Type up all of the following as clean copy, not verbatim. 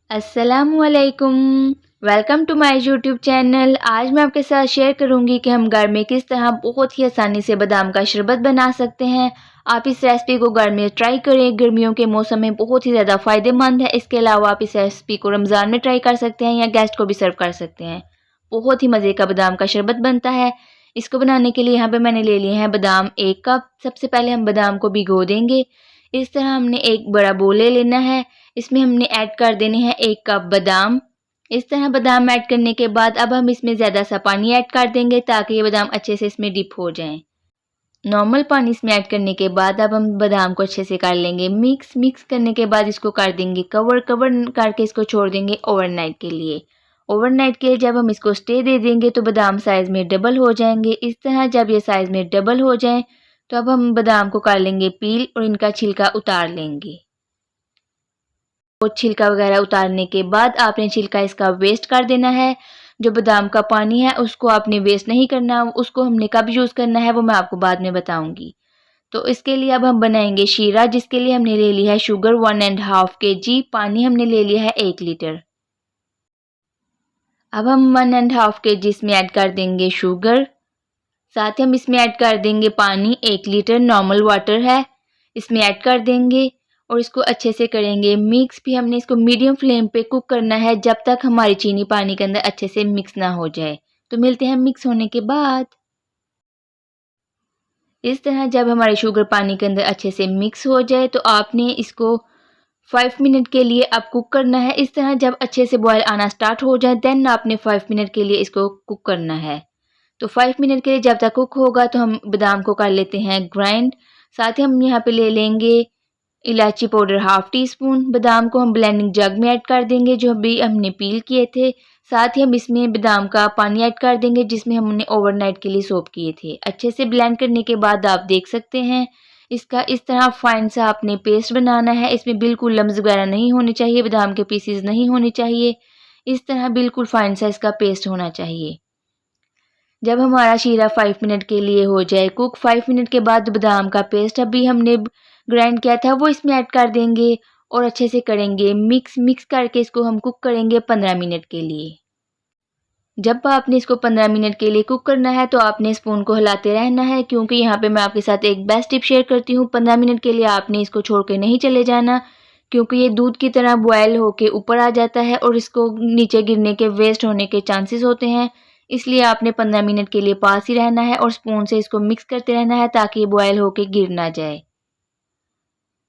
अस्सलामुअलैकुम। Welcome to my YouTube channel. आज मैं आपके साथ शेयर करूंगी कि हम घर में किस तरह बहुत ही आसानी से बादाम का शरबत बना सकते हैं। आप इस रेसिपी को घर में ट्राई करें, गर्मियों के मौसम में बहुत ही ज़्यादा फ़ायदेमंद है। इसके अलावा आप इस रेसिपी को रमज़ान में ट्राई कर सकते हैं या गेस्ट को भी सर्व कर सकते हैं। बहुत ही मज़े का बादाम का शरबत बनता है। इसको बनाने के लिए यहाँ पे मैंने ले लिए हैं बादाम 1 कप। सबसे पहले हम बादाम को भिगो देंगे। इस तरह हमने एक बड़ा बोल ले लेना है। इसमें हमने ऐड कर देने हैं 1 कप बादाम। इस तरह बादाम ऐड करने के बाद अब हम इसमें ज़्यादा सा पानी ऐड कर देंगे ताकि ये बादाम अच्छे से इसमें डिप हो जाएं। नॉर्मल पानी इसमें ऐड करने के बाद अब हम बादाम को अच्छे से कर लेंगे मिक्स करने के बाद इसको कर देंगे कवर करके इसको छोड़ देंगे ओवरनाइट के लिए। ओवरनाइट के लिए जब हम इसको स्टे दे देंगे तो बादाम साइज़ में डबल हो जाएंगे। इस तरह जब ये साइज़ में डबल हो जाएं तो अब हम बादाम को कर लेंगे पील और इनका छिलका उतार लेंगे। तो छिलका वगैरह उतारने के बाद आपने छिलका इसका वेस्ट कर देना है। जो बादाम का पानी है उसको आपने वेस्ट नहीं करना, उसको हमने कब यूज़ करना है वो मैं आपको बाद में बताऊंगी। तो इसके लिए अब हम बनाएंगे शीरा, जिसके लिए हमने ले लिया है शुगर 1.5 kg। पानी हमने ले लिया है 1 लीटर। अब हम 1.5 kg इसमें ऐड कर देंगे शुगर। साथ ही हम इसमें ऐड कर देंगे पानी 1 लीटर, नॉर्मल वाटर है, इसमें ऐड कर देंगे और इसको अच्छे से करेंगे मिक्स। भी हमने इसको मीडियम फ्लेम पे कुक करना है जब तक हमारी चीनी पानी के अंदर अच्छे से मिक्स ना हो जाए। तो मिलते हैं मिक्स होने के बाद। इस तरह जब हमारी शुगर पानी के अंदर अच्छे से मिक्स हो जाए तो आपने इसको 5 मिनट के लिए अब कुक करना है। इस तरह जब अच्छे से बॉयल आना स्टार्ट हो जाए देन आपने 5 मिनट के लिए इसको कुक करना है। तो 5 मिनट के लिए जब तक कुक होगा तो हम बादाम को कर लेते हैं ग्राइंड। साथ ही हम यहाँ पे ले लेंगे इलायची पाउडर 1/2 टीस्पून। बादाम को हम ब्लेंडिंग जग में ऐड कर देंगे जो अभी हमने पील किए थे। साथ ही हम इसमें बादाम का पानी ऐड कर देंगे जिसमें हमने ओवरनाइट के लिए सोक किए थे। अच्छे से ब्लेंड करने के बाद आप देख सकते हैं इसका इस तरह फाइन सा आपने पेस्ट बनाना है। इसमें बिल्कुल लम्स वगैरह नहीं होने चाहिए, बादाम के पीसेस नहीं होने चाहिए। इस तरह बिल्कुल फाइन सा इसका पेस्ट होना चाहिए। जब हमारा शीरा 5 मिनट के लिए हो जाए कुक, 5 मिनट के बाद बादाम का पेस्ट अभी हमने ग्राइंड किया था वो इसमें ऐड कर देंगे और अच्छे से करेंगे मिक्स करके इसको हम कुक करेंगे 15 मिनट के लिए। जब आपने इसको 15 मिनट के लिए कुक करना है तो आपने स्पून को हिलाते रहना है, क्योंकि यहाँ पे मैं आपके साथ एक बेस्ट टिप शेयर करती हूँ। 15 मिनट के लिए आपने इसको छोड़ के नहीं चले जाना, क्योंकि ये दूध की तरह बॉयल होके ऊपर आ जाता है और इसको नीचे गिरने के वेस्ट होने के चांसेस होते हैं। इसलिए आपने 15 मिनट के लिए पास ही रहना है और स्पून से इसको मिक्स करते रहना है ताकि ये बॉयल होके गिर ना जाए।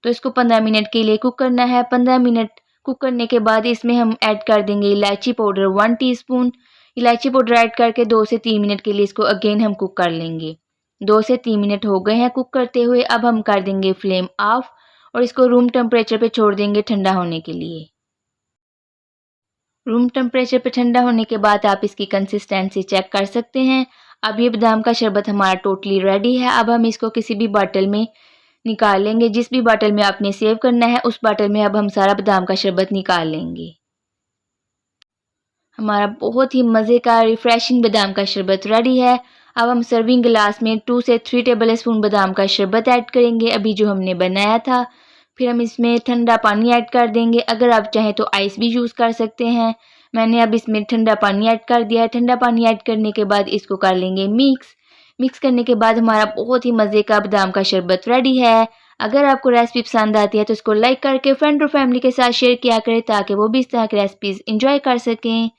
तो इसको 15 मिनट के लिए कुक करना है। 15 मिनट कुक करने के बाद इसमें हम ऐड कर देंगे इलायची पाउडर 1 टीस्पून। इलायची पाउडर ऐड करके 2 से 3 मिनट के लिए इसको अगेन हम कुक कर लेंगे। 2 से 3 मिनट हो गए हैं कुक करते हुए। अब हम कर देंगे फ्लेम ऑफ और इसको रूम टेम्परेचर पे छोड़ देंगे ठंडा होने के लिए। रूम टेम्परेचर पे ठंडा होने के बाद आप इसकी कंसिस्टेंसी चेक कर सकते हैं। अब ये बादाम का शरबत हमारा टोटली रेडी है। अब हम इसको किसी भी बॉटल में निकाल लेंगे। जिस भी बॉटल में आपने सेव करना है उस बॉटल में अब हम सारा बादाम का शरबत निकाल लेंगे। हमारा बहुत ही मज़े का रिफ्रेशिंग बादाम का शरबत रेडी है। अब हम सर्विंग गिलास में 2 से 3 टेबल स्पून बादाम का शरबत ऐड करेंगे अभी जो हमने बनाया था। फिर हम इसमें ठंडा पानी ऐड कर देंगे। अगर आप चाहें तो आइस भी यूज़ कर सकते हैं। मैंने अब इसमें ठंडा पानी ऐड कर दिया है। ठंडा पानी ऐड करने के बाद इसको कर लेंगे मिक्स करने के बाद हमारा बहुत ही मज़े का बादाम का शरबत रेडी है। अगर आपको रेसिपी पसंद आती है तो इसको लाइक करके फ्रेंड और फैमिली के साथ शेयर किया करें ताकि वो भी इस तरह की रेसिपीज़ इंजॉय कर सकें।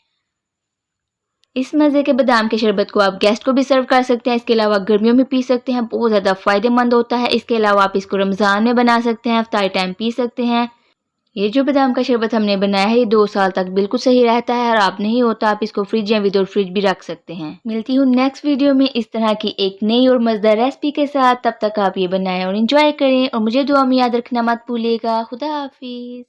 इस मज़े के बादाम के शरबत को आप गेस्ट को भी सर्व कर सकते हैं। इसके अलावा गर्मियों में पी सकते हैं, बहुत ज़्यादा फ़ायदेमंद होता है। इसके अलावा आप इसको रमज़ान में बना सकते हैं, इफ्तारी टाइम पी सकते हैं। ये जो बादाम का शरबत हमने बनाया है ये 2 साल तक बिल्कुल सही रहता है और आप नहीं होता आप इसको फ्रिज या विदाउट फ्रिज भी रख सकते हैं। मिलती हूँ नेक्स्ट वीडियो में इस तरह की एक नई और मज़ेदार रेसिपी के साथ। तब तक आप ये बनाएं और इंजॉय करें और मुझे दुआ में याद रखना मत भूलिएगा। खुदा हाफिज़।